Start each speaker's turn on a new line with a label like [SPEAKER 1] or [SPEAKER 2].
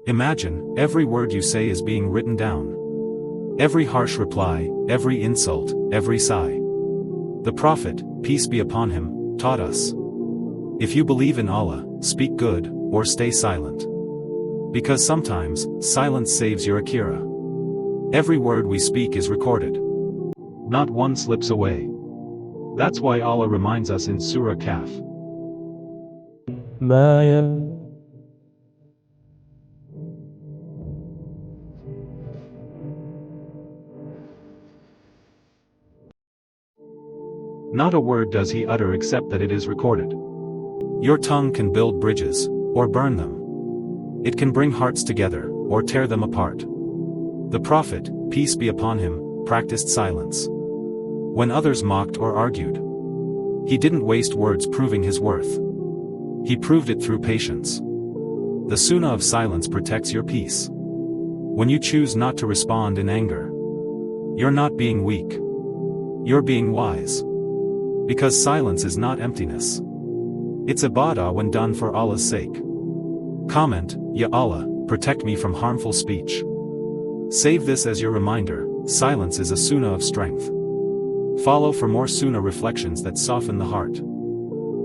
[SPEAKER 1] Imagine, every word you say is being written down. Every harsh reply, every insult, every sigh. The Prophet, peace be upon him, taught us. If you believe in Allah, speak good, or stay silent. Because sometimes, silence saves your akira. Every word we speak is recorded. Not one slips away. That's why Allah reminds us in SurahQaf. Not a word does he utter except that it is recorded. Your tongue can build bridges, or burn them. It can bring hearts together, or tear them apart. The Prophet, peace be upon him, practiced silence. When others mocked or argued, he didn't waste words proving his worth. He proved it through patience. The Sunnah of silence protects your peace. When you choose not to respond in anger, you're not being weak. You're being wise. Because silence is not emptiness. It's ibadah when done for Allah's sake. Comment, Ya Allah, protect me from harmful speech. Save this as your reminder, silence is a sunnah of strength. Follow for more sunnah reflections that soften the heart.